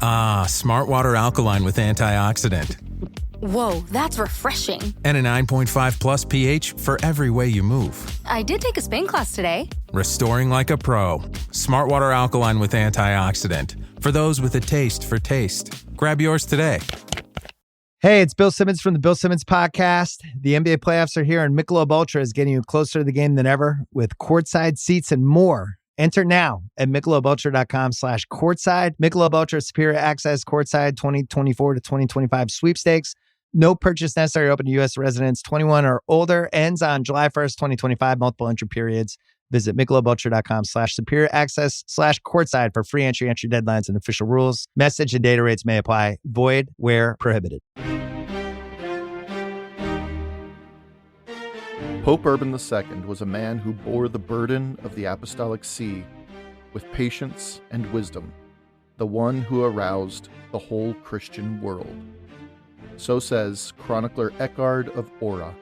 Ah, Smart Water Alkaline with antioxidant. Whoa, that's refreshing. And a 9.5 plus pH for every way you move. I did take a Spain class today. Restoring like a pro. Smart Water Alkaline with antioxidant. For those with a taste for taste. Grab yours today. Hey, it's Bill Simmons from the Bill Simmons Podcast. The NBA playoffs are here, and Michelob Ultra is getting you closer to the game than ever with courtside seats and more. Enter now at MichelobUltra.com/courtside. Michelob Ultra Superior Access Courtside 2024 to 2025 sweepstakes. No purchase necessary. Open to U.S. residents 21 or older. Ends on July 1st, 2025. Multiple entry periods. Visit MichelobUltra.com/superior access/courtside for free entry deadlines and official rules. Message and data rates may apply. Void where prohibited. Pope Urban II was a man who bore the burden of the Apostolic See with patience and wisdom, the one who aroused the whole Christian world. So says chronicler Eckhard of Ora.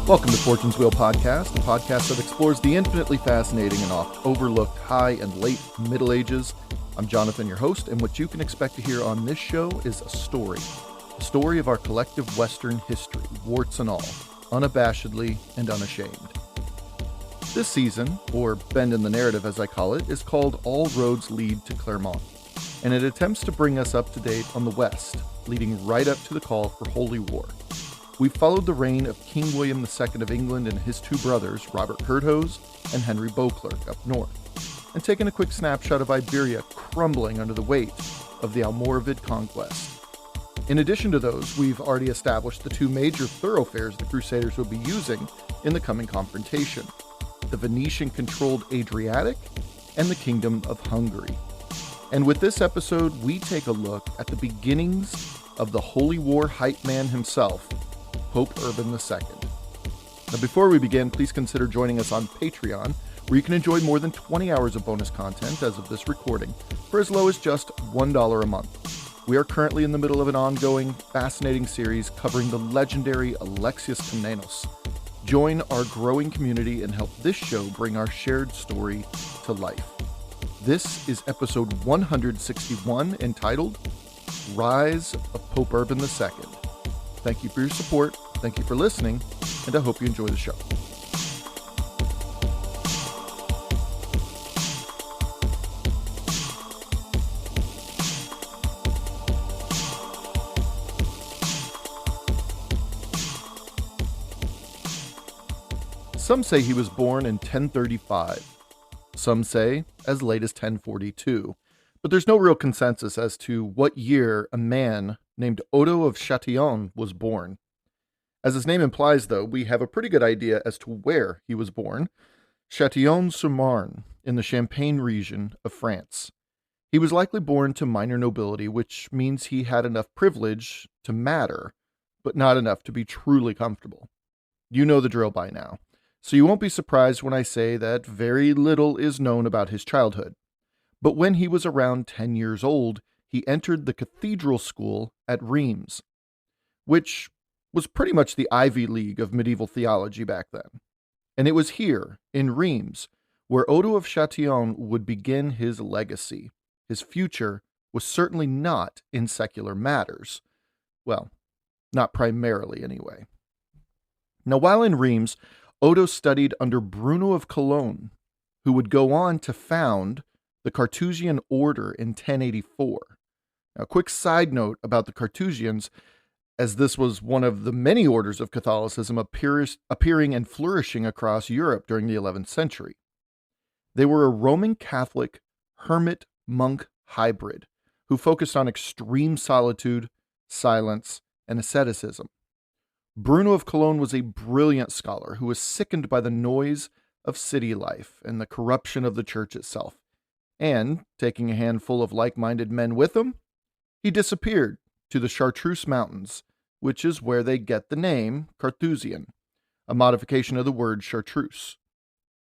Welcome to Fortune's Wheel Podcast, a podcast that explores the infinitely fascinating and oft overlooked high and late Middle Ages. I'm Jonathan, your host, and what you can expect to hear on this show is a story of our collective Western history, warts and all, unabashedly and unashamed. This season, or Bend in the Narrative as I call it, is called All Roads Lead to Clermont, and it attempts to bring us up to date on the West, leading right up to the call for Holy War. We followed the reign of King William II of England and his two brothers, Robert Curthose and Henry Beauclerc, up north, and taken a quick snapshot of Iberia crumbling under the weight of the Almoravid conquest. In addition to those, we've already established the two major thoroughfares the Crusaders would be using in the coming confrontation, the Venetian-controlled Adriatic and the Kingdom of Hungary. And with this episode, we take a look at the beginnings of the Holy War hype man himself, Pope Urban II. Now, before we begin, please consider joining us on Patreon, where you can enjoy more than 20 hours of bonus content as of this recording for as low as just $1 a month. We are currently in the middle of an ongoing, fascinating series covering the legendary Alexius Komnenos. Join our growing community and help this show bring our shared story to life. This is episode 161, entitled Rise of Pope Urban II. Thank you for your support, thank you for listening, and I hope you enjoy the show. Some say he was born in 1035. Some say as late as 1042. But there's no real consensus as to what year a man named Odo of Chatillon was born. As his name implies, though, we have a pretty good idea as to where he was born: Châtillon-sur-Marne, in the Champagne region of France. He was likely born to minor nobility, which means he had enough privilege to matter, but not enough to be truly comfortable. You know the drill by now, so you won't be surprised when I say that very little is known about his childhood. But when he was around 10 years old, he entered the cathedral school at Reims, which was pretty much the Ivy League of medieval theology back then. And it was here, in Reims, where Odo of Chatillon would begin his legacy. His future was certainly not in secular matters. Well, not primarily anyway. Now, while in Reims, Odo studied under Bruno of Cologne, who would go on to found the Carthusian order in 1084. Now, a quick side note about the Carthusians, as this was one of the many orders of Catholicism appearing and flourishing across Europe during the 11th century. They were a Roman Catholic hermit-monk hybrid who focused on extreme solitude, silence, and asceticism. Bruno of Cologne was a brilliant scholar who was sickened by the noise of city life and the corruption of the church itself. And, taking a handful of like-minded men with him, he disappeared to the Chartreuse Mountains, which is where they get the name Carthusian, a modification of the word chartreuse.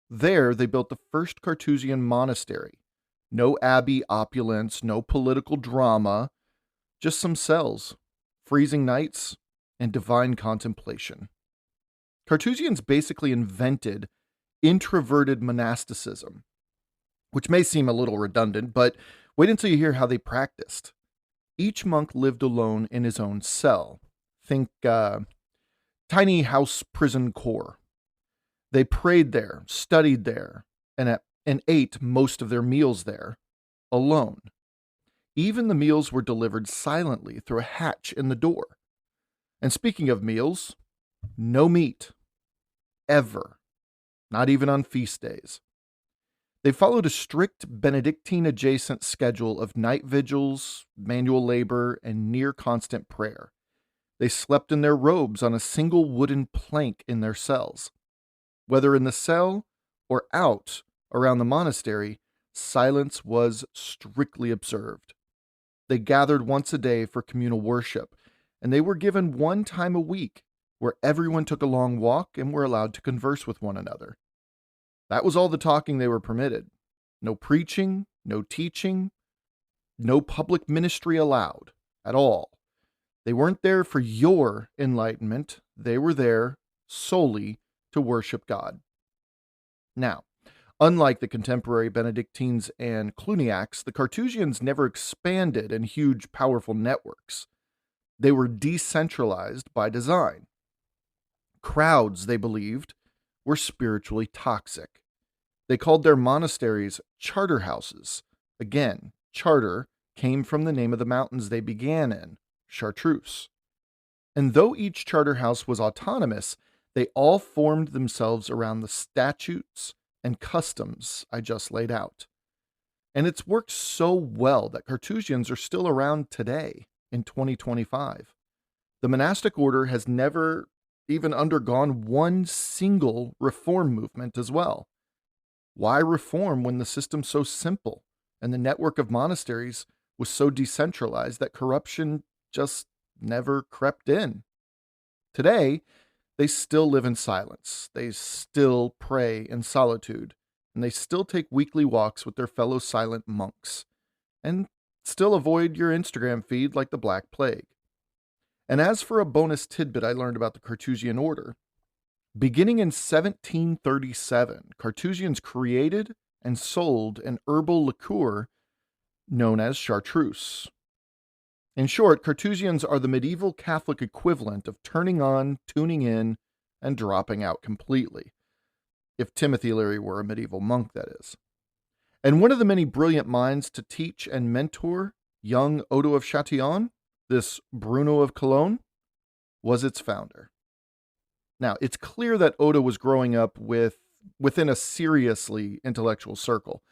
There, they built the first Carthusian monastery. No abbey opulence, no political drama, Just some cells, freezing nights, and divine contemplation. Carthusians basically invented introverted monasticism, which may seem a little redundant, but wait until you hear how they practiced. Each monk lived alone in his own cell. Think tiny house prison core. They prayed there, studied there, and ate most of their meals there, alone. Even the meals were delivered silently through a hatch in the door. And speaking of meals, no meat. Ever. Not even on feast days. They followed a strict Benedictine-adjacent schedule of night vigils, manual labor, and near-constant prayer. They slept in their robes on a single wooden plank in their cells. Whether in the cell or out around the monastery, silence was strictly observed. They gathered once a day for communal worship, and they were given one time a week where everyone took a long walk and were allowed to converse with one another. That was all the talking they were permitted. No preaching, no teaching, no public ministry allowed at all. They weren't there for your enlightenment. They were there solely to worship God. Now, unlike the contemporary Benedictines and Cluniacs, the Carthusians never expanded in huge, powerful networks. They were decentralized by design. Crowds, they believed, were spiritually toxic. They called their monasteries charter houses. Again, charter came from the name of the mountains they began in, Chartreuse. And though each charter house was autonomous, they all formed themselves around the statutes and customs I just laid out. And it's worked so well that Carthusians are still around today in 2025. The monastic order has never even undergone one single reform movement as well. Why reform when the system's so simple and the network of monasteries was so decentralized that corruption just never crept in? Today, they still live in silence. They still pray in solitude, and they still take weekly walks with their fellow silent monks, and still avoid your Instagram feed like the Black Plague. And as for a bonus tidbit I learned about the Carthusian order, beginning in 1737, Carthusians created and sold an herbal liqueur known as chartreuse. In short, Carthusians are the medieval Catholic equivalent of turning on, tuning in, and dropping out completely. If Timothy Leary were a medieval monk, that is. And one of the many brilliant minds to teach and mentor young Odo of Chatillon, this Bruno of Cologne, was its founder. Now, it's clear that Odo was growing up within a seriously intellectual circle,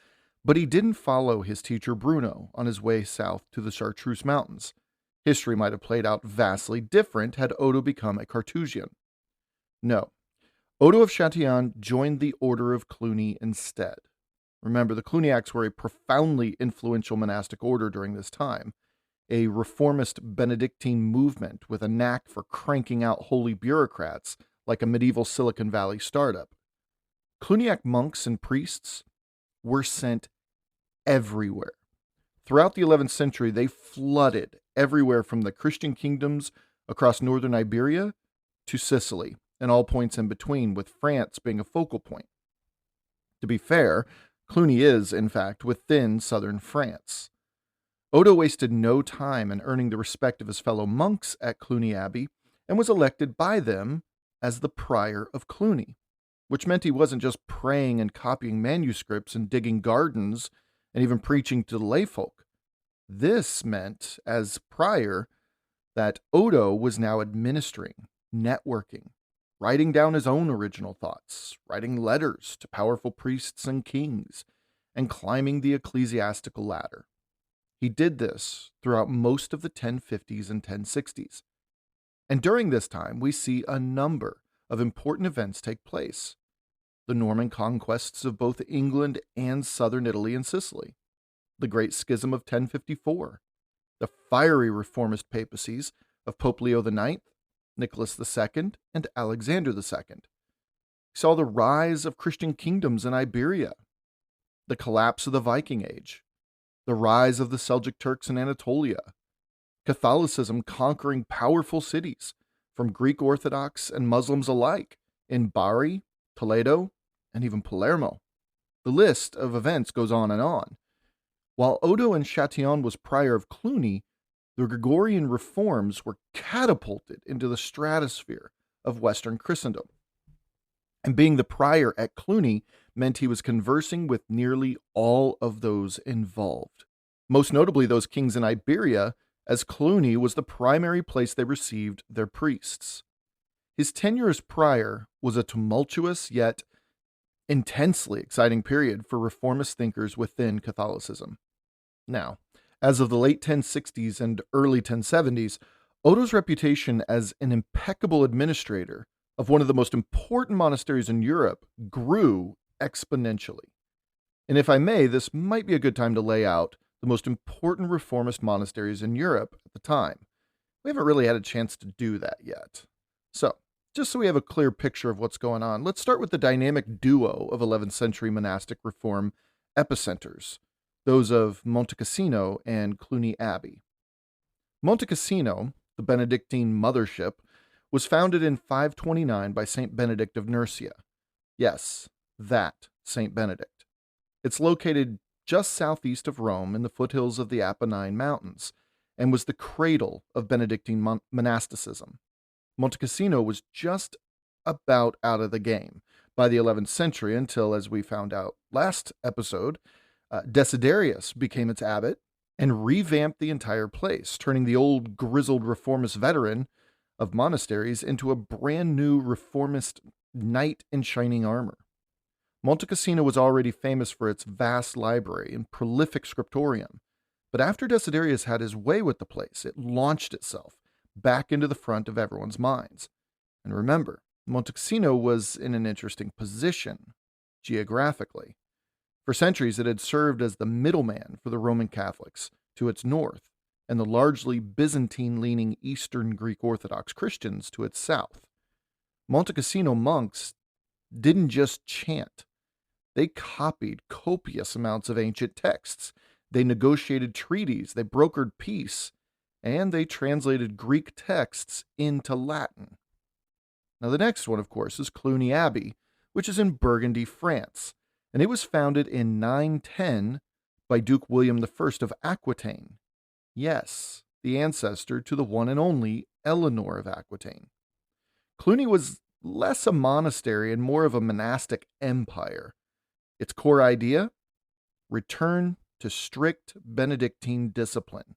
but he didn't follow his teacher Bruno on his way south to the Chartreuse Mountains. History might have played out vastly different had Odo become a Carthusian. No, Odo of Chatillon joined the Order of Cluny instead. Remember, the Cluniacs were a profoundly influential monastic order during this time, a reformist Benedictine movement with a knack for cranking out holy bureaucrats like a medieval Silicon Valley startup. Cluniac monks and priests were sent everywhere. Throughout the 11th century, they flooded everywhere from the Christian kingdoms across northern Iberia to Sicily, and all points in between, with France being a focal point. To be fair, Cluny is, in fact, within southern France. Odo wasted no time in earning the respect of his fellow monks at Cluny Abbey and was elected by them as the Prior of Cluny, which meant he wasn't just praying and copying manuscripts and digging gardens and even preaching to the layfolk. This meant, as Prior, that Odo was now administering, networking, writing down his own original thoughts, writing letters to powerful priests and kings, and climbing the ecclesiastical ladder. He did this throughout most of the 1050s and 1060s. And during this time, we see a number of important events take place. The Norman conquests of both England and southern Italy and Sicily, the Great Schism of 1054, the fiery reformist papacies of Pope Leo IX, Nicholas II, and Alexander II. We saw the rise of Christian kingdoms in Iberia, the collapse of the Viking Age, the rise of the Seljuk Turks in Anatolia, Catholicism conquering powerful cities from Greek Orthodox and Muslims alike in Bari, Toledo, and even Palermo. The list of events goes on and on. While Odo and Chatillon was prior of Cluny, the Gregorian reforms were catapulted into the stratosphere of Western Christendom. And being the prior at Cluny meant he was conversing with nearly all of those involved, most notably those kings in Iberia, as Cluny was the primary place they received their priests. His tenure as prior was a tumultuous yet intensely exciting period for reformist thinkers within Catholicism. Now, as of the late 1060s and early 1070s, Odo's reputation as an impeccable administrator of one of the most important monasteries in Europe grew exponentially. And if I may, this might be a good time to lay out the most important reformist monasteries in Europe at the time. We haven't really had a chance to do that yet. So, just so we have a clear picture of what's going on, let's start with the dynamic duo of 11th century monastic reform epicenters, those of Monte Cassino and Cluny Abbey. Monte Cassino, the Benedictine mothership, was founded in 529 by Saint Benedict of Nursia. Yes, that Saint Benedict. It's located just southeast of Rome in the foothills of the Apennine Mountains, and was the cradle of Benedictine monasticism. Monte Cassino was just about out of the game by the 11th century until, as we found out last episode, Desiderius became its abbot and revamped the entire place, turning the old grizzled reformist veteran of monasteries into a brand new reformist knight in shining armor. Monte Cassino was already famous for its vast library and prolific scriptorium, but after Desiderius had his way with the place, it launched itself back into the front of everyone's minds. And remember, Monte Cassino was in an interesting position geographically. For centuries, it had served as the middleman for the Roman Catholics to its north, and the largely Byzantine-leaning Eastern Greek Orthodox Christians to its south. Monte Cassino monks didn't just chant. They copied copious amounts of ancient texts. They negotiated treaties, they brokered peace, and they translated Greek texts into Latin. Now, the next one, of course, is Cluny Abbey, which is in Burgundy, France, and it was founded in 910 by Duke William I of Aquitaine. Yes, the ancestor to the one and only Eleanor of Aquitaine. Cluny was less a monastery and more of a monastic empire. Its core idea? Return to strict Benedictine discipline,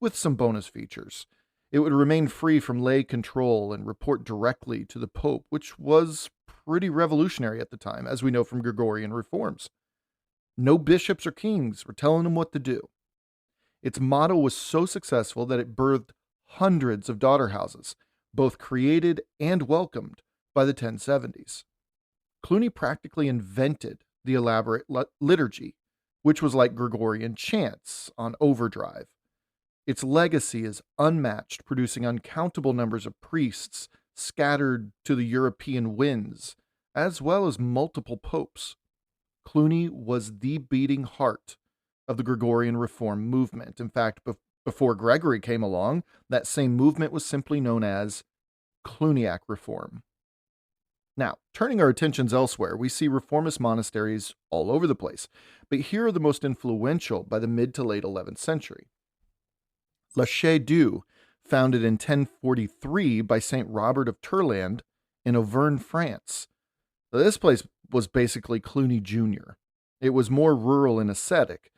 with some bonus features. It would remain free from lay control and report directly to the Pope, which was pretty revolutionary at the time, as we know from Gregorian reforms. No bishops or kings were telling them what to do. Its motto was so successful that it birthed hundreds of daughter houses, both created and welcomed by the 1070s. Cluny practically invented the elaborate liturgy, which was like Gregorian chants on overdrive. Its legacy is unmatched, producing uncountable numbers of priests scattered to the European winds, as well as multiple popes. Cluny was the beating heart of the Gregorian reform movement. In fact, before Gregory came along, that same movement was simply known as Cluniac reform. Now, turning our attentions elsewhere, we see reformist monasteries all over the place, but here are the most influential by the mid to late 11th century. La Chaise-Dieu, founded in 1043 by Saint Robert of Turland in Auvergne, France. This place was basically Cluny Jr. It was more rural and ascetic,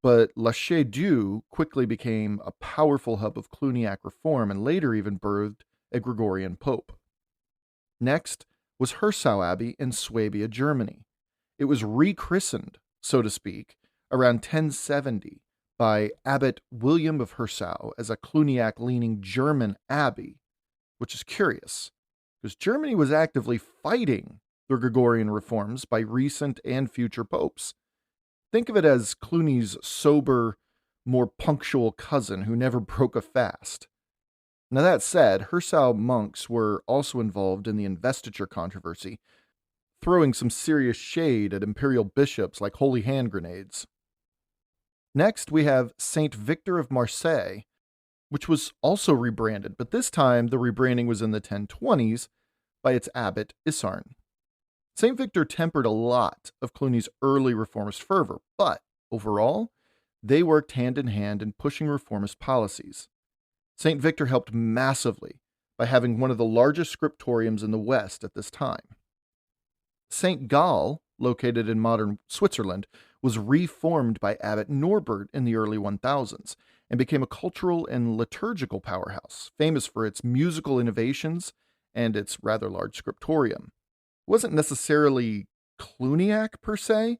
but La Chaise-Dieu quickly became a powerful hub of Cluniac reform and later even birthed a Gregorian pope. Next was Hirsau Abbey in Swabia, Germany. It was rechristened, so to speak, around 1070 by Abbot William of Hirsau as a Cluniac-leaning German abbey, which is curious, because Germany was actively fighting the Gregorian reforms by recent and future popes. Think of it as Cluny's sober, more punctual cousin who never broke a fast. Now that said, Hirsau monks were also involved in the investiture controversy, throwing some serious shade at imperial bishops like holy hand grenades. Next, we have Saint Victor of Marseille, which was also rebranded, but this time the rebranding was in the 1020s by its abbot Isarn. St. Victor tempered a lot of Cluny's early reformist fervor, but overall, they worked hand in hand in pushing reformist policies. St. Victor helped massively by having one of the largest scriptoriums in the West at this time. St. Gall, located in modern Switzerland, was reformed by Abbot Norbert in the early 1000s and became a cultural and liturgical powerhouse, famous for its musical innovations and its rather large scriptorium. It wasn't necessarily Cluniac per se,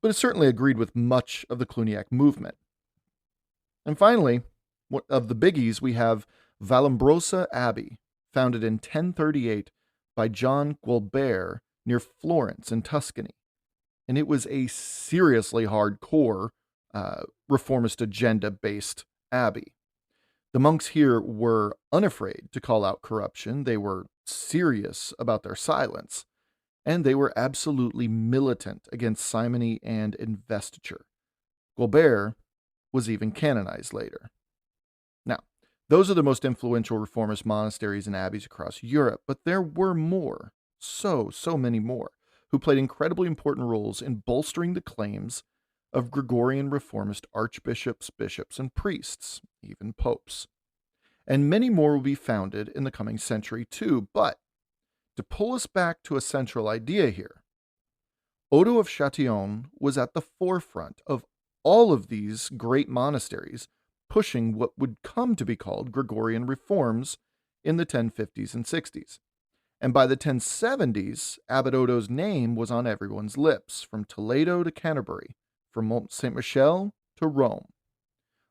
but it certainly agreed with much of the Cluniac movement. And finally, of the biggies, we have Vallombrosa Abbey, founded in 1038 by John Gualbert near Florence in Tuscany. And it was a seriously hardcore reformist agenda-based abbey. The monks here were unafraid to call out corruption. They were serious about their silence, and they were absolutely militant against simony and investiture. Gualbert was even canonized later. Now, those are the most influential reformist monasteries and abbeys across Europe, but there were more, so many more, who played incredibly important roles in bolstering the claims of Gregorian reformist archbishops, bishops, and priests, even popes. And many more will be founded in the coming century too, but to pull us back to a central idea here, Odo of Chatillon was at the forefront of all of these great monasteries, pushing what would come to be called Gregorian reforms in the 1050s and 60s. And by the 1070s, Abbot Odo's name was on everyone's lips, from Toledo to Canterbury, from Mont Saint Michel to Rome.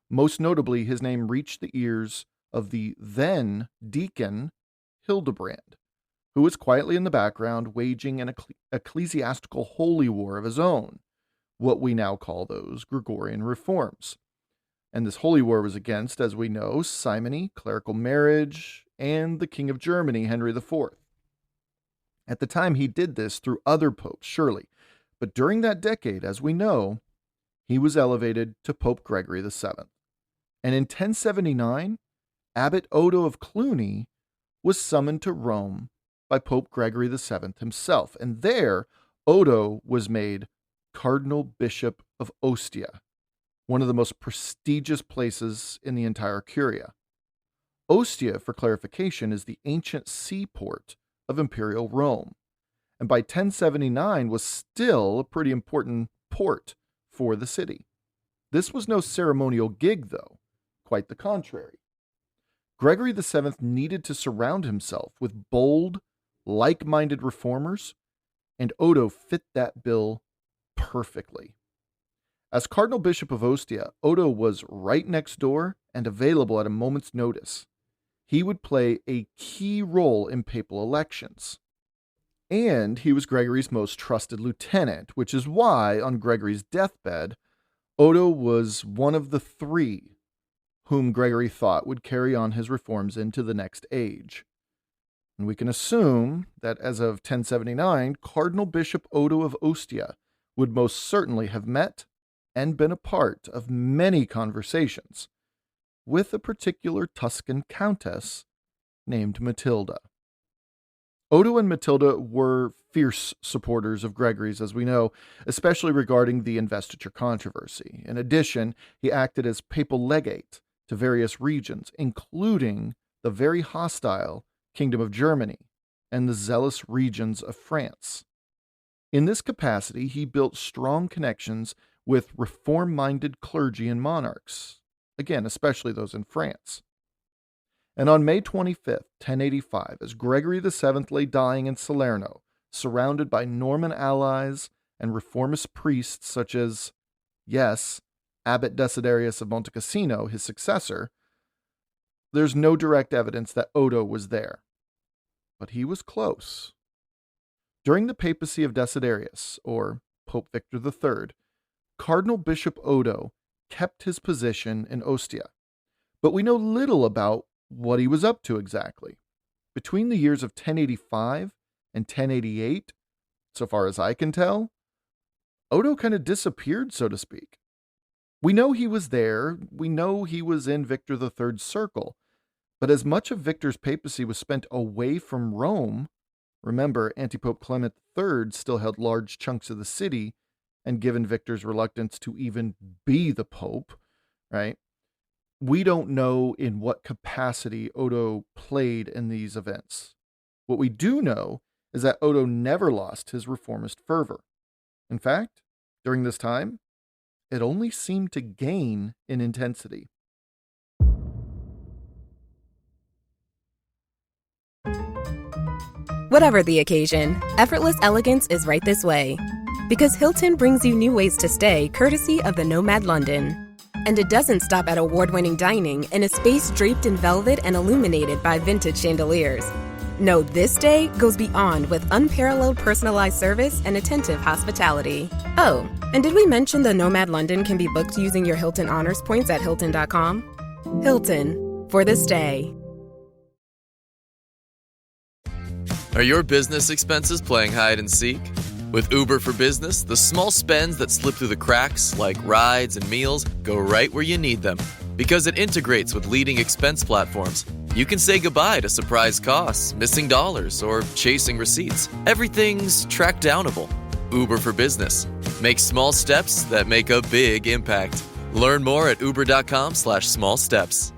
Most notably, his name reached the ears of the then deacon Hildebrand, who was quietly in the background waging an ecclesiastical holy war of his own, what we now call those Gregorian reforms. And this holy war was against, as we know, simony, clerical marriage, and the King of Germany, Henry IV. At the time, he did this through other popes, surely, but during that decade, as we know, he was elevated to Pope Gregory VII. And in 1079, Abbot Odo of Cluny was summoned to Rome by Pope Gregory VII himself, and there Odo was made Cardinal Bishop of Ostia, one of the most prestigious places in the entire Curia. Ostia, for clarification, is the ancient seaport of Imperial Rome, and by 1079 was still a pretty important port for the city. This was no ceremonial gig, though, quite the contrary. Gregory VII needed to surround himself with bold, like-minded reformers, and Odo fit that bill perfectly. As Cardinal Bishop of Ostia, Odo was right next door and available at a moment's notice. He would play a key role in papal elections. And he was Gregory's most trusted lieutenant, which is why, on Gregory's deathbed, Odo was one of the three whom Gregory thought would carry on his reforms into the next age. And we can assume that as of 1079, Cardinal Bishop Odo of Ostia would most certainly have met and been a part of many conversations with a particular Tuscan countess named Matilda. Odo and Matilda were fierce supporters of Gregory's, as we know, especially regarding the investiture controversy. In addition, he acted as papal legate to various regions, including the very hostile Kingdom of Germany and the zealous regions of France. In this capacity, he built strong connections with reform-minded clergy and monarchs, again, especially those in France. And on May 25th, 1085, as Gregory VII lay dying in Salerno, surrounded by Norman allies and reformist priests such as, yes, Abbot Desiderius of Monte Cassino, his successor, there's no direct evidence that Odo was there. But he was close. During the papacy of Desiderius, or Pope Victor III, Cardinal Bishop Odo kept his position in Ostia, but we know little about what he was up to exactly. Between the years of 1085 and 1088, so far as I can tell, Odo kind of disappeared, so to speak. We know he was there. We know he was in Victor III's circle. But as much of Victor's papacy was spent away from Rome, remember, Antipope Clement III still held large chunks of the city, and given Victor's reluctance to even be the pope, right? We don't know in what capacity Odo played in these events. What we do know is that Odo never lost his reformist fervor. In fact, during this time, it only seemed to gain in intensity. Whatever the occasion, effortless elegance is right this way. Because Hilton brings you new ways to stay courtesy of the Nomad London. And it doesn't stop at award-winning dining in a space draped in velvet and illuminated by vintage chandeliers. No, this day goes beyond with unparalleled personalized service and attentive hospitality. Oh, and did we mention the Nomad London can be booked using your Hilton Honors points at Hilton.com? Hilton, for the stay. Are your business expenses playing hide and seek? With Uber for Business, the small spends that slip through the cracks, like rides and meals, go right where you need them. Because it integrates with leading expense platforms, you can say goodbye to surprise costs, missing dollars, or chasing receipts. Everything's track downable. Uber for Business. Make small steps that make a big impact. Learn more at uber.com/small steps.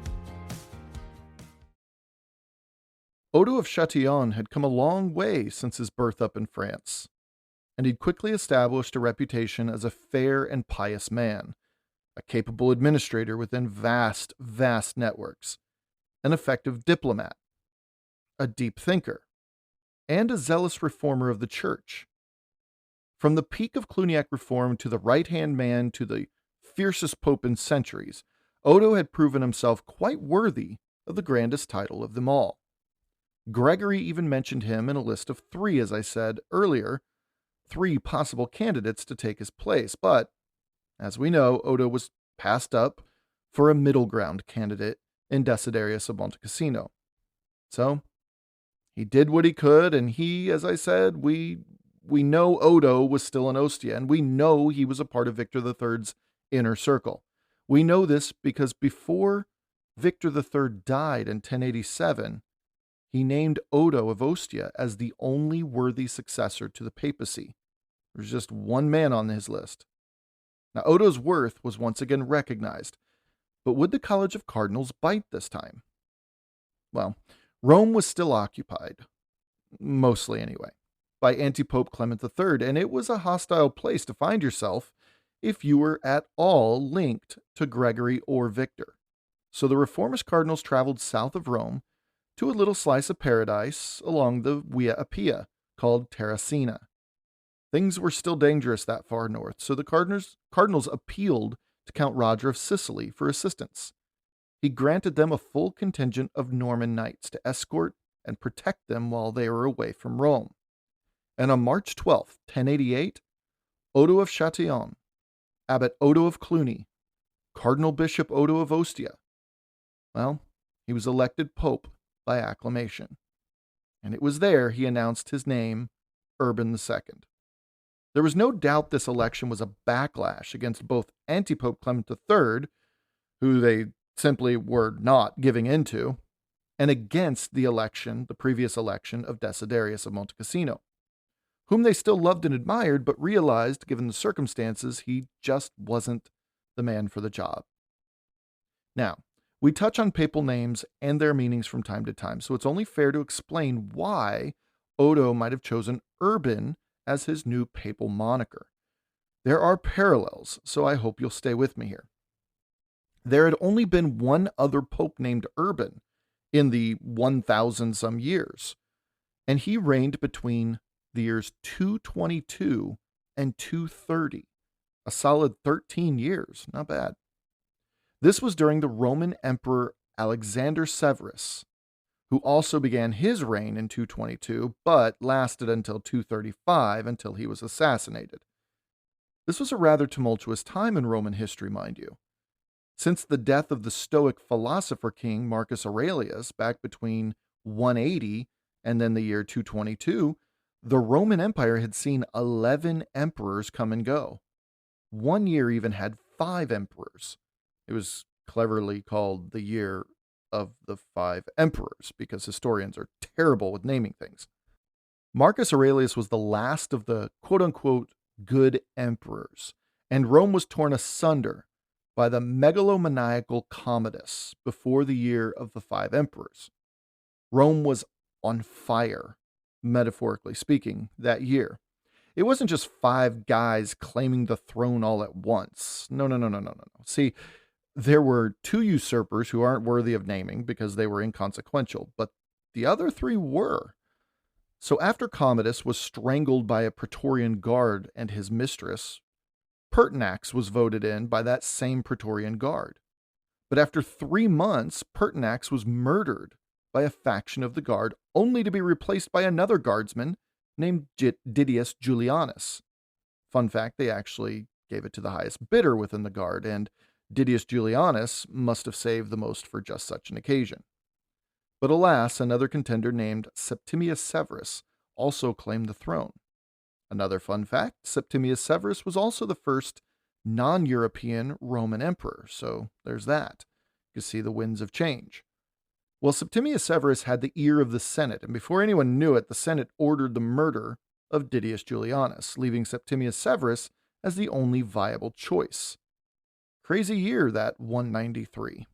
Odo of Chatillon had come a long way since his birth up in France, and he'd quickly established a reputation as a fair and pious man, a capable administrator within vast, vast networks, an effective diplomat, a deep thinker, and a zealous reformer of the church. From the peak of Cluniac reform to the right-hand man to the fiercest pope in centuries, Odo had proven himself quite worthy of the grandest title of them all. Gregory even mentioned him in a list of 3, as I said earlier, 3 possible candidates to take his place, but, as we know, Odo was passed up for a middle ground candidate in Desiderius of Monte Cassino. So, he did what he could, and he, as I said, we know Odo was still in Ostia, and we know he was a part of Victor III's inner circle. We know this because before Victor III died in 1087, he named Odo of Ostia as the only worthy successor to the papacy. There's just one man on his list. Now, Odo's worth was once again recognized, but would the College of Cardinals bite this time? Well, Rome was still occupied, mostly anyway, by Antipope Clement III, and it was a hostile place to find yourself if you were at all linked to Gregory or Victor. So the reformist cardinals traveled south of Rome to a little slice of paradise along the Via Appia called Terracina. Things were still dangerous that far north, so the cardinals appealed to Count Roger of Sicily for assistance. He granted them a full contingent of Norman knights to escort and protect them while they were away from Rome. And on March 12th, 1088, Odo of Chatillon, Abbot Odo of Cluny, Cardinal Bishop Odo of Ostia, well, he was elected Pope by acclamation. And it was there he announced his name, Urban II. There was no doubt this election was a backlash against both Antipope Clement III, who they simply were not giving into, and against the previous election of Desiderius of Monte Cassino, whom they still loved and admired, but realized, given the circumstances, he just wasn't the man for the job. Now, we touch on papal names and their meanings from time to time, so it's only fair to explain why Odo might have chosen Urban as his new papal moniker. There are parallels, so I hope you'll stay with me here. There had only been one other pope named Urban in the 1,000 some years, and he reigned between the years 222 and 230, a solid 13 years, not bad. This was during the Roman Emperor Alexander Severus, who also began his reign in 222, but lasted until 235 until he was assassinated. This was a rather tumultuous time in Roman history, mind you. Since the death of the Stoic philosopher king Marcus Aurelius back between 180 and then the year 222, the Roman Empire had seen 11 emperors come and go. One year even had 5 emperors. It was cleverly called the year of the 5 emperors because historians are terrible with naming things. Marcus Aurelius was the last of the quote-unquote good emperors, and Rome was torn asunder by the megalomaniacal Commodus before the year of the 5 emperors. Rome was on fire, metaphorically speaking, that year. It wasn't just 5 guys claiming the throne all at once. No. See, there were 2 usurpers who aren't worthy of naming because they were inconsequential, but the other 3 were. So after Commodus was strangled by a Praetorian guard and his mistress, Pertinax was voted in by that same Praetorian guard. But after 3 months, Pertinax was murdered by a faction of the guard, only to be replaced by another guardsman named Didius Julianus. Fun fact, they actually gave it to the highest bidder within the guard, and Didius Julianus must have saved the most for just such an occasion. But alas, another contender named Septimius Severus also claimed the throne. Another fun fact, Septimius Severus was also the first non-European Roman emperor, so there's that. You can see the winds of change. Well, Septimius Severus had the ear of the Senate, and before anyone knew it, the Senate ordered the murder of Didius Julianus, leaving Septimius Severus as the only viable choice. Crazy year, that 193.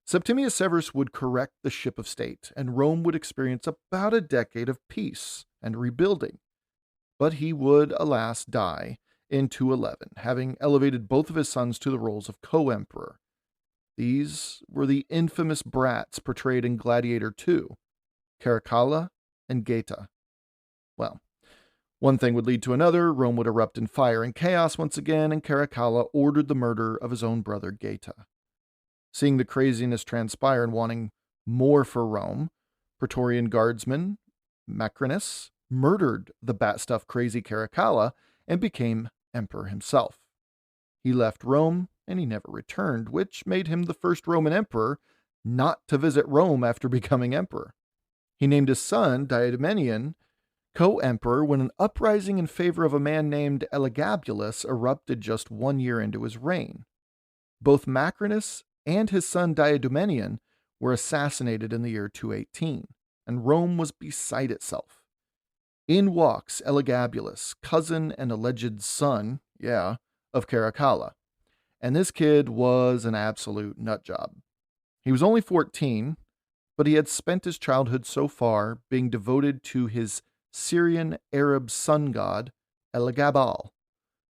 Septimius Severus would correct the ship of state, and Rome would experience about a decade of peace and rebuilding. But he would, alas, die in 211, having elevated both of his sons to the roles of co-emperor. These were the infamous brats portrayed in Gladiator II, Caracalla and Geta. Well, one thing would lead to another. Rome would erupt in fire and chaos once again, and Caracalla ordered the murder of his own brother Geta. Seeing the craziness transpire and wanting more for Rome, Praetorian guardsman Macrinus murdered the bat-stuffed crazy Caracalla and became emperor himself. He left Rome and he never returned, which made him the first Roman emperor not to visit Rome after becoming emperor. He named his son Diadumenian co-emperor when an uprising in favor of a man named Elagabulus erupted just 1 year into his reign. Both Macrinus and his son Diadumenian were assassinated in the year 218, and Rome was beside itself. In walks Elagabulus, cousin and alleged son, of Caracalla. And this kid was an absolute nutjob. He was only 14, but he had spent his childhood so far being devoted to his Syrian Arab sun god, Elagabal,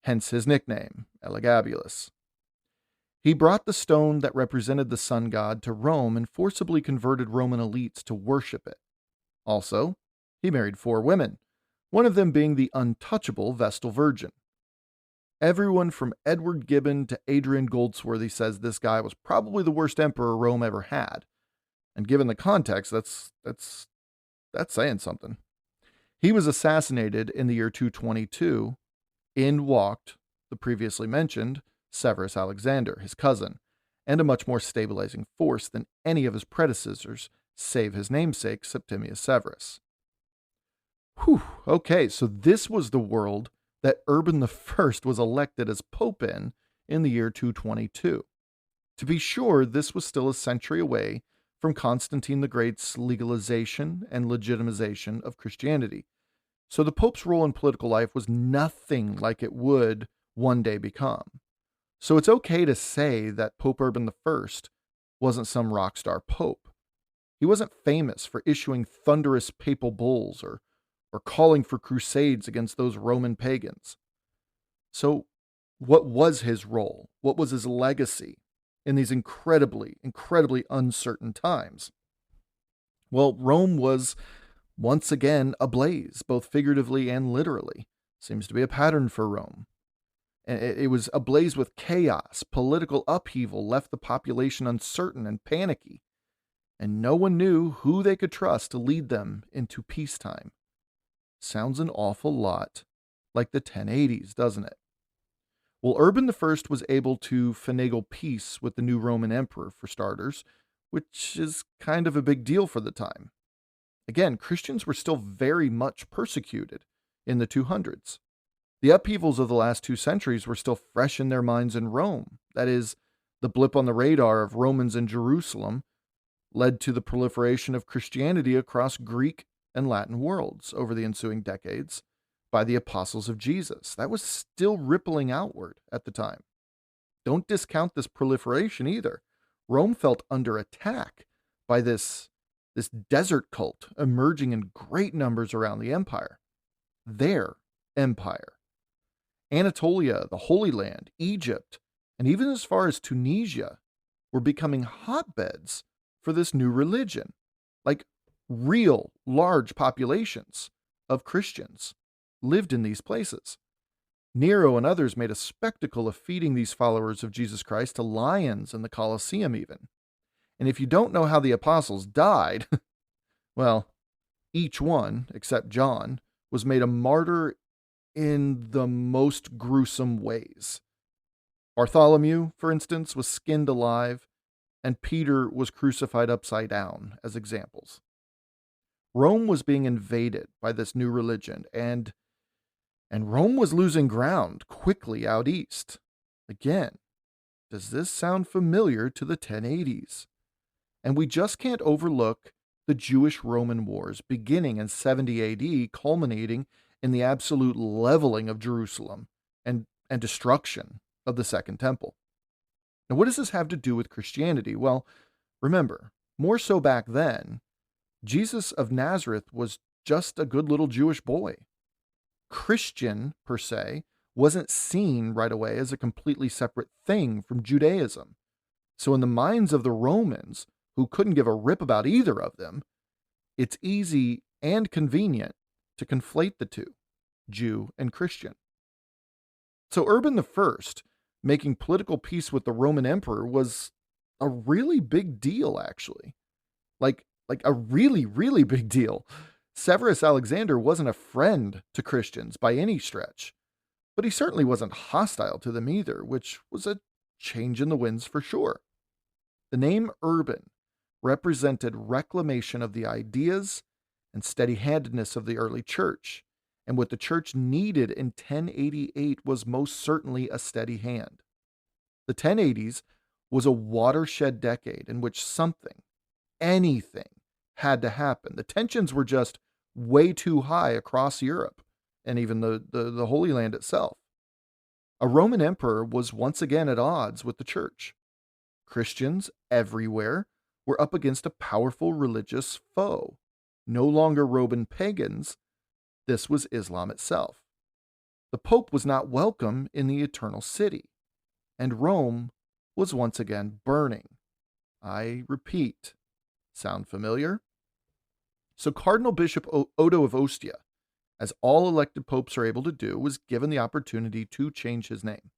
hence his nickname, Elagabulus. He brought the stone that represented the sun god to Rome and forcibly converted Roman elites to worship it. Also, he married 4 women, one of them being the untouchable Vestal Virgin. Everyone from Edward Gibbon to Adrian Goldsworthy says this guy was probably the worst emperor Rome ever had. And given the context, that's saying something. He was assassinated in the year 222. In walked the previously mentioned Severus Alexander, his cousin, and a much more stabilizing force than any of his predecessors, save his namesake, Septimius Severus. Okay, so this was the world that Urban I was elected as Pope in the year 222. To be sure, this was still a century away from Constantine the Great's legalization and legitimization of Christianity, so the Pope's role in political life was nothing like it would one day become. So it's okay to say that Pope Urban I wasn't some rock star pope. He wasn't famous for issuing thunderous papal bulls or calling for crusades against those Roman pagans. So what was his role? What was his legacy in these incredibly, incredibly uncertain times? Well, Rome was once again ablaze, both figuratively and literally. Seems to be a pattern for Rome. And it was ablaze with chaos. Political upheaval left the population uncertain and panicky, and no one knew who they could trust to lead them into peacetime. Sounds an awful lot like the 1080s, doesn't it? Well, Urban I was able to finagle peace with the new Roman emperor, for starters, which is kind of a big deal for the time. Again, Christians were still very much persecuted in the 200s. The upheavals of the last 2 centuries were still fresh in their minds in Rome. That is, the blip on the radar of Romans in Jerusalem led to the proliferation of Christianity across Greek and Latin worlds over the ensuing decades by the apostles of Jesus. That was still rippling outward at the time. Don't discount this proliferation either. Rome felt under attack by this desert cult emerging in great numbers around the empire. Their empire. Anatolia, the Holy Land, Egypt, and even as far as Tunisia were becoming hotbeds for this new religion, like real large populations of Christians lived in these places. Nero and others made a spectacle of feeding these followers of Jesus Christ to lions in the Colosseum even. And if you don't know how the apostles died, well, each one, except John, was made a martyr in the most gruesome ways. Bartholomew, for instance, was skinned alive, and Peter was crucified upside down as examples. Rome was being invaded by this new religion, and Rome was losing ground quickly out east. Again, does this sound familiar to the 1080s? And we just can't overlook the Jewish-Roman wars beginning in 70 AD, culminating in the absolute leveling of Jerusalem and destruction of the Second Temple. Now, what does this have to do with Christianity? Well, remember, more so back then, Jesus of Nazareth was just a good little Jewish boy. Christian, per se, wasn't seen right away as a completely separate thing from Judaism. So in the minds of the Romans, who couldn't give a rip about either of them, it's easy and convenient to conflate the two, Jew and Christian. So Urban I, making political peace with the Roman emperor, was a really big deal, actually. Like a really, really big deal. Severus Alexander wasn't a friend to Christians by any stretch, but he certainly wasn't hostile to them either, which was a change in the winds for sure. The name Urban represented reclamation of the ideas and steady-handedness of the early church, and what the church needed in 1088 was most certainly a steady hand. The 1080s was a watershed decade in which something, anything, had to happen. The tensions were just way too high across Europe and even the Holy Land itself. A Roman emperor was once again at odds with the church. Christians everywhere were up against a powerful religious foe. No longer Roman pagans, this was Islam itself. The Pope was not welcome in the Eternal City, and Rome was once again burning. I repeat, sound familiar? So Cardinal Bishop Odo of Ostia, as all elected popes are able to do, was given the opportunity to change his name.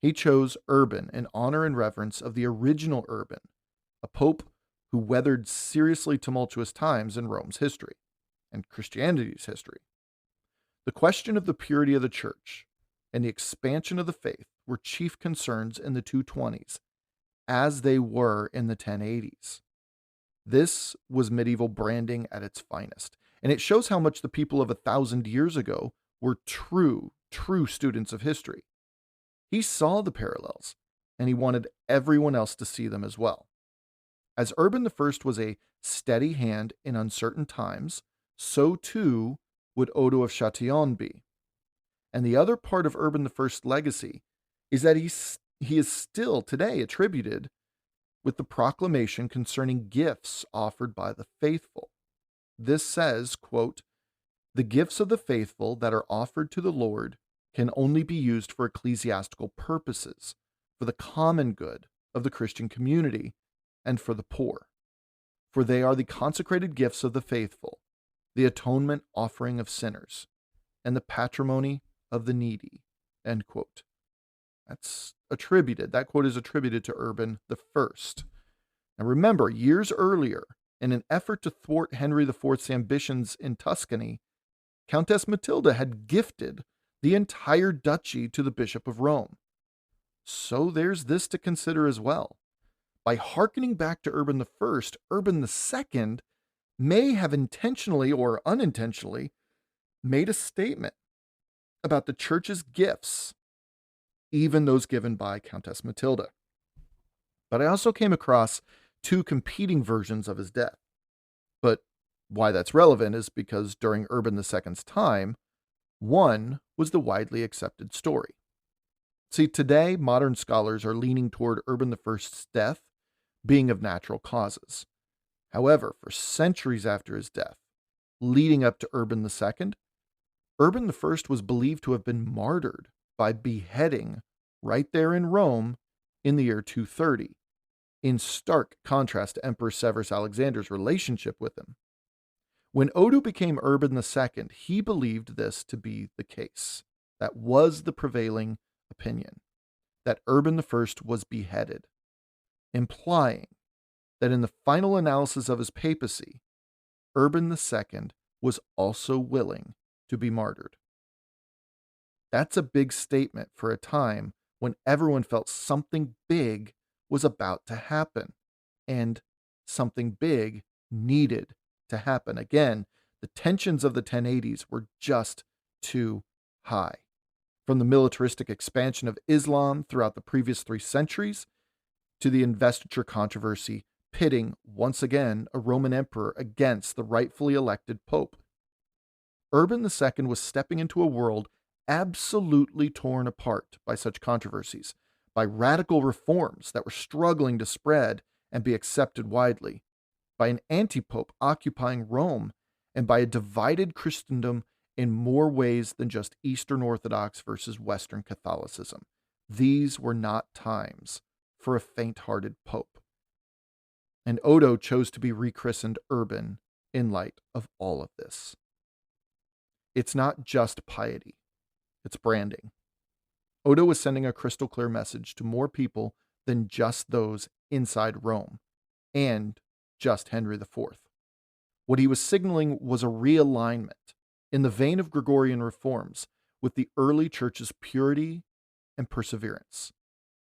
He chose Urban in honor and reverence of the original Urban, a pope who weathered seriously tumultuous times in Rome's history and Christianity's history. The question of the purity of the church and the expansion of the faith were chief concerns in the 220s, as they were in the 1080s. This was medieval branding at its finest, and it shows how much the people of 1,000 years ago were true students of history. He saw the parallels, and he wanted everyone else to see them as well. As Urban I was a steady hand in uncertain times, so too would Odo of Chatillon be. And the other part of Urban I's legacy is that he is still today attributed with the proclamation concerning gifts offered by the faithful. This says, quote, "The gifts of the faithful that are offered to the Lord can only be used for ecclesiastical purposes, for the common good of the Christian community, and for the poor. For they are the consecrated gifts of the faithful, the atonement offering of sinners, and the patrimony of the needy." End quote. That quote is attributed to Urban I. Now remember, years earlier, in an effort to thwart Henry IV's ambitions in Tuscany, Countess Matilda had gifted the entire duchy to the Bishop of Rome. So there's this to consider as well. By hearkening back to Urban I, Urban II may have intentionally or unintentionally made a statement about the church's gifts, even those given by Countess Matilda. But I also came across two competing versions of his death. But why that's relevant is because during Urban II's time, one was the widely accepted story. See, today, modern scholars are leaning toward Urban I's death being of natural causes. However, for centuries after his death, leading up to Urban II, Urban I was believed to have been martyred by beheading right there in Rome in the year 230, in stark contrast to Emperor Severus Alexander's relationship with him. When Odo became Urban II, he believed this to be the case. That was the prevailing opinion, that Urban I was beheaded, implying that in the final analysis of his papacy, Urban II was also willing to be martyred. That's a big statement for a time when everyone felt something big was about to happen, and something big needed to happen. Again, the tensions of the 1080s were just too high. From the militaristic expansion of Islam throughout the previous 3 centuries to the investiture controversy pitting, once again, a Roman emperor against the rightfully elected pope. Urban II was stepping into a world absolutely torn apart by such controversies, by radical reforms that were struggling to spread and be accepted widely, by an anti-pope occupying Rome, and by a divided Christendom in more ways than just Eastern Orthodox versus Western Catholicism. These were not times for a faint-hearted pope. And Odo chose to be rechristened Urban in light of all of this. It's not just piety, it's branding. Odo was sending a crystal clear message to more people than just those inside Rome, and just Henry IV. What he was signaling was a realignment, in the vein of Gregorian reforms, with the early church's purity and perseverance.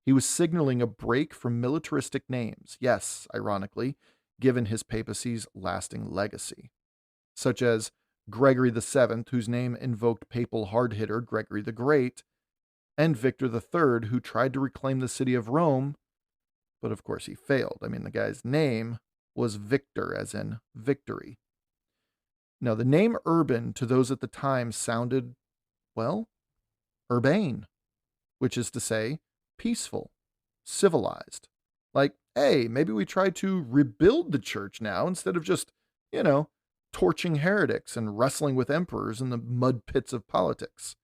He was signaling a break from militaristic names, yes, ironically, given his papacy's lasting legacy, such as Gregory VII, whose name invoked papal hard-hitter Gregory the Great, and Victor III, who tried to reclaim the city of Rome, but of course he failed. I mean, the guy's name was Victor, as in victory. Now, the name Urban to those at the time sounded, well, urbane, which is to say, peaceful, civilized. Like, hey, maybe we try to rebuild the church now instead of just, torching heretics and wrestling with emperors in the mud pits of politics.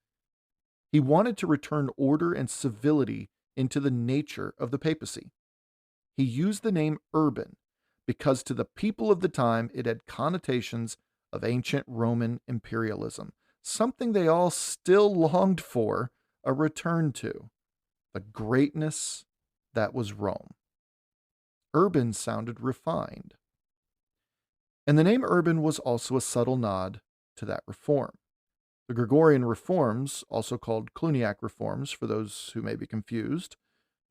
He wanted to return order and civility into the nature of the papacy. He used the name Urban because to the people of the time it had connotations of ancient Roman imperialism, something they all still longed for a return to, the greatness that was Rome. Urban sounded refined. And the name Urban was also a subtle nod to that reform. The Gregorian reforms, also called Cluniac reforms for those who may be confused,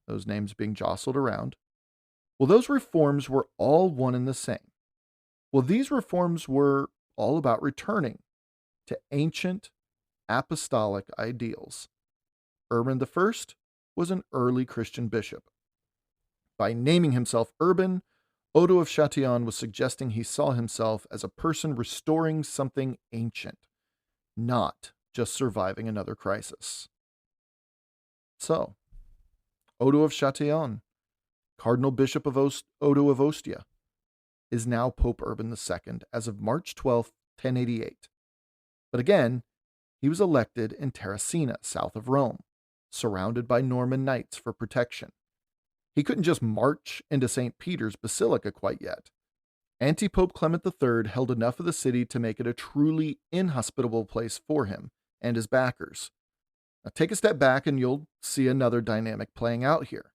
those names being jostled around, well, those reforms were all one and the same. Well, these reforms were all about returning to ancient apostolic ideals. Urban I was an early Christian bishop. By naming himself Urban, Odo of Chatillon was suggesting he saw himself as a person restoring something ancient, not just surviving another crisis. So, Odo of Chatillon, Cardinal Bishop of Odo of Ostia, is now Pope Urban II as of March 12, 1088. But again, he was elected in Terracina, south of Rome, surrounded by Norman knights for protection. He couldn't just march into St. Peter's Basilica quite yet. Anti-Pope Clement III held enough of the city to make it a truly inhospitable place for him and his backers. Now take a step back and you'll see another dynamic playing out here.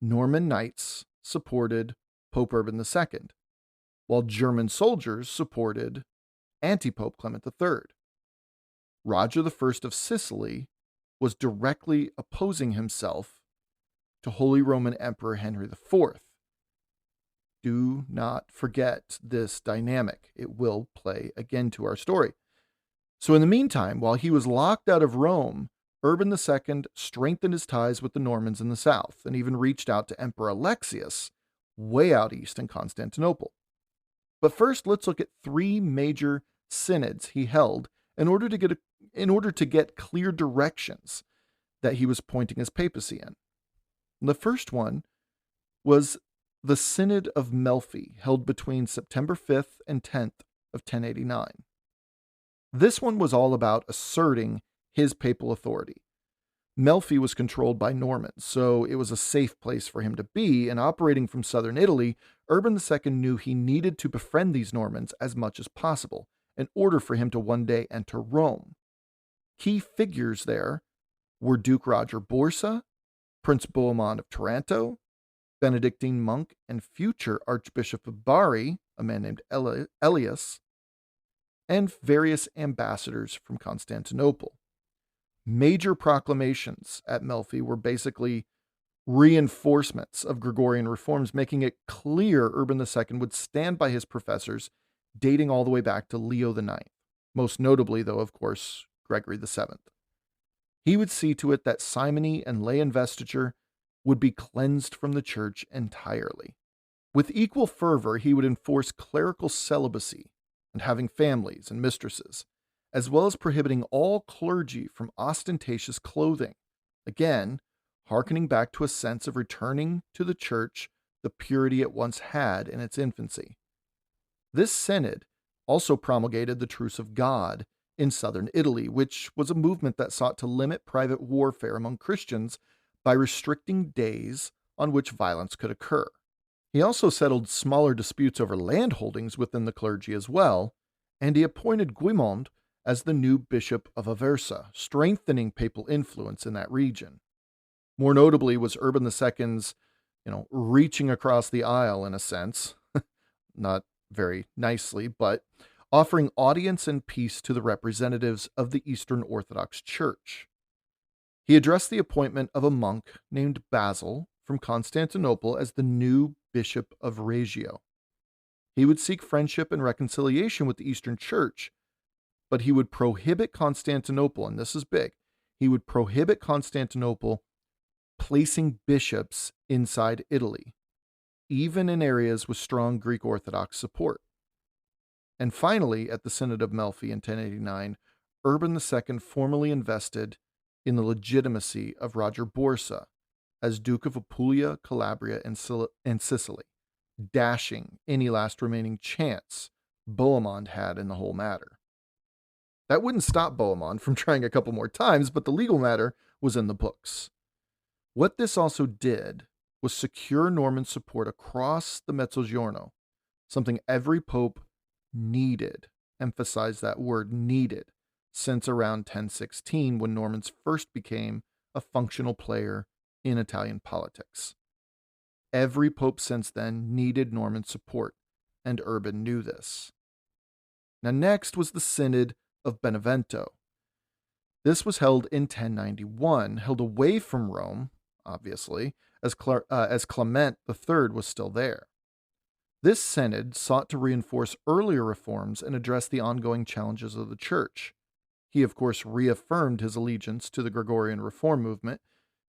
Norman knights supported Pope Urban II, while German soldiers supported anti-Pope Clement III. Roger I of Sicily was directly opposing himself to Holy Roman Emperor Henry IV. Do not forget this dynamic. It will play again to our story. So in the meantime, while he was locked out of Rome, Urban II strengthened his ties with the Normans in the south and even reached out to Emperor Alexius, way out east in Constantinople. But first, let's look at three major synods he held in order to get clear directions that he was pointing his papacy in. And the first one was the Synod of Melfi, held between September 5th and 10th of 1089. This one was all about asserting his papal authority. Melfi was controlled by Normans, so it was a safe place for him to be, and operating from southern Italy, Urban II knew he needed to befriend these Normans as much as possible in order for him to one day enter Rome. Key figures there were Duke Roger Borsa, Prince Bohemond of Taranto, Benedictine monk and future Archbishop of Bari, a man named Elias, and various ambassadors from Constantinople. Major proclamations at Melfi were basically reinforcements of Gregorian reforms, making it clear Urban II would stand by his professors, dating all the way back to Leo IX, most notably, though, of course, Gregory VII. He would see to it that simony and lay investiture would be cleansed from the church entirely. With equal fervor, he would enforce clerical celibacy and having families and mistresses, as well as prohibiting all clergy from ostentatious clothing, again, hearkening back to a sense of returning to the church the purity it once had in its infancy. This synod also promulgated the Truce of God in southern Italy, which was a movement that sought to limit private warfare among Christians by restricting days on which violence could occur. He also settled smaller disputes over landholdings within the clergy as well, and he appointed Guimond as the new Bishop of Aversa, strengthening papal influence in that region. More notably was Urban II's, reaching across the aisle in a sense, not very nicely, but offering audience and peace to the representatives of the Eastern Orthodox Church. He addressed the appointment of a monk named Basil from Constantinople as the new Bishop of Reggio. He would seek friendship and reconciliation with the Eastern Church, but he would prohibit Constantinople, and this is big, he would prohibit Constantinople placing bishops inside Italy, even in areas with strong Greek Orthodox support. And finally, at the Synod of Melfi in 1089, Urban II formally invested in the legitimacy of Roger Borsa as Duke of Apulia, Calabria, and Sicily, dashing any last remaining chance Bohemond had in the whole matter. That wouldn't stop Bohemond from trying a couple more times, but the legal matter was in the books. What this also did was secure Norman support across the Mezzogiorno, something every pope needed, emphasize that word needed, since around 1016 when Normans first became a functional player in Italian politics. Every pope since then needed Norman support, and Urban knew this. Now next was the Synod of Benevento. This was held in 1091, held away from Rome, obviously, as Clement III was still there. This synod sought to reinforce earlier reforms and address the ongoing challenges of the church. He, of course, reaffirmed his allegiance to the Gregorian reform movement,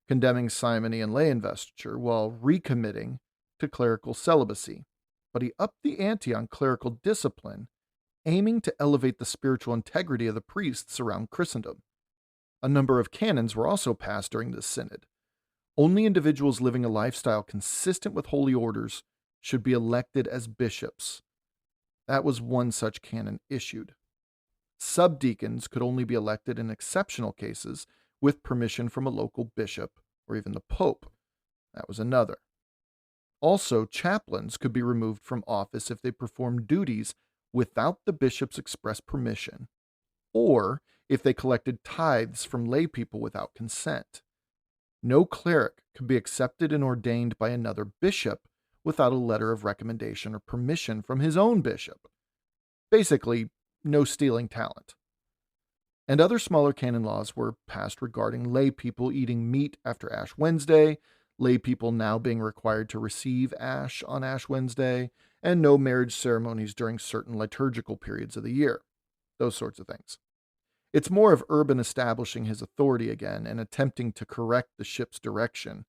condemning simony and lay investiture while recommitting to clerical celibacy. But he upped the ante on clerical discipline, aiming to elevate the spiritual integrity of the priests around Christendom. A number of canons were also passed during this synod. Only individuals living a lifestyle consistent with holy orders should be elected as bishops. That was one such canon issued. Subdeacons could only be elected in exceptional cases with permission from a local bishop or even the pope. That was another. Also, chaplains could be removed from office if they performed duties without the bishop's express permission, or if they collected tithes from lay people without consent. No cleric could be accepted and ordained by another bishop without a letter of recommendation or permission from his own bishop. Basically, no stealing talent. And other smaller canon laws were passed regarding lay people eating meat after Ash Wednesday, lay people now being required to receive ash on Ash Wednesday, and no marriage ceremonies during certain liturgical periods of the year. Those sorts of things. It's more of Urban establishing his authority again and attempting to correct the ship's direction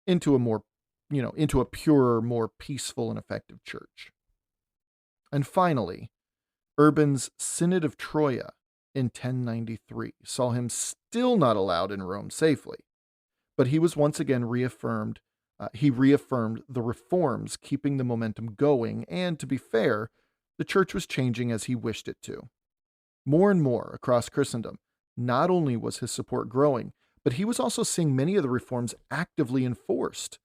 into a purer, more peaceful and effective church. And finally, Urban's Synod of Troia in 1093 saw him still not allowed in Rome safely, but he was once again reaffirmed. He reaffirmed the reforms keeping the momentum going, and to be fair, the church was changing as he wished it to. More and more across Christendom, not only was his support growing, but he was also seeing many of the reforms actively enforced.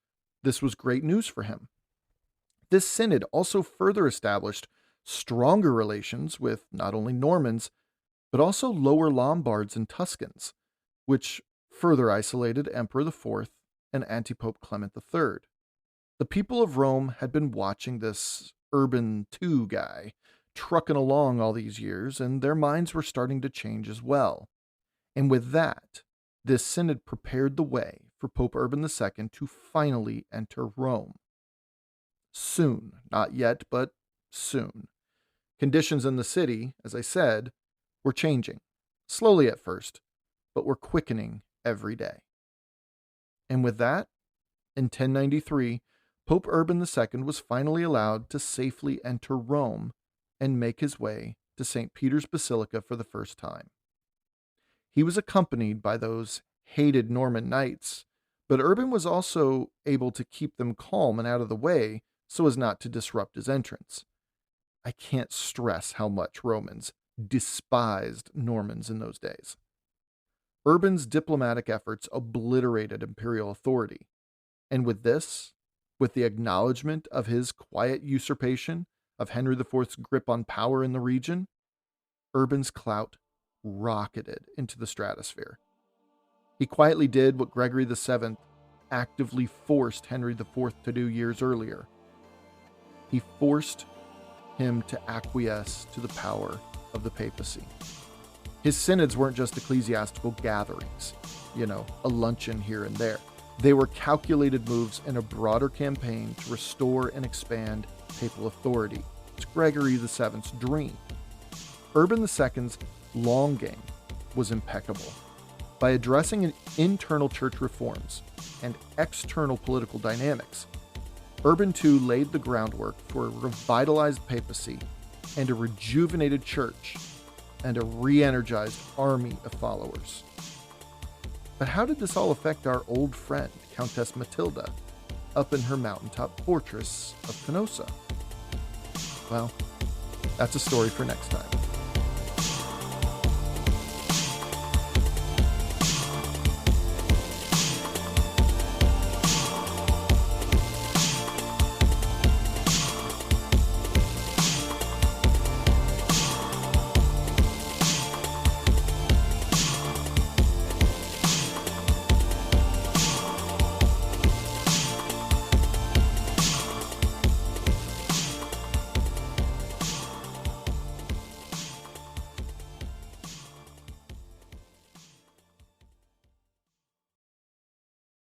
This was great news for him. This synod also further established stronger relations with not only Normans, but also Lower Lombards and Tuscans, which further isolated Emperor IV and Antipope Clement III. The people of Rome had been watching this Urban II guy trucking along all these years, and their minds were starting to change as well. And with that, this synod prepared the way for Pope Urban II to finally enter Rome. Soon, not yet, but soon. Conditions in the city, as I said, were changing, slowly at first, but were quickening every day. And with that, in 1093, Pope Urban II was finally allowed to safely enter Rome and make his way to St. Peter's Basilica for the first time. He was accompanied by those hated Norman knights, but Urban was also able to keep them calm and out of the way so as not to disrupt his entrance. I can't stress how much Romans despised Normans in those days. Urban's diplomatic efforts obliterated imperial authority, and with the acknowledgement of his quiet usurpation of Henry IV's grip on power in the region, Urban's clout rocketed into the stratosphere. He quietly did what Gregory VII actively forced Henry IV to do years earlier. He forced him to acquiesce to the power of the papacy. His synods weren't just ecclesiastical gatherings, a luncheon here and there. They were calculated moves in a broader campaign to restore and expand papal authority. It's Gregory VII's dream. Urban II's long game was impeccable. By addressing internal church reforms and external political dynamics, Urban II laid the groundwork for a revitalized papacy and a rejuvenated church and a re-energized army of followers. But how did this all affect our old friend, Countess Matilda, up in her mountaintop fortress of Canossa? Well, that's a story for next time.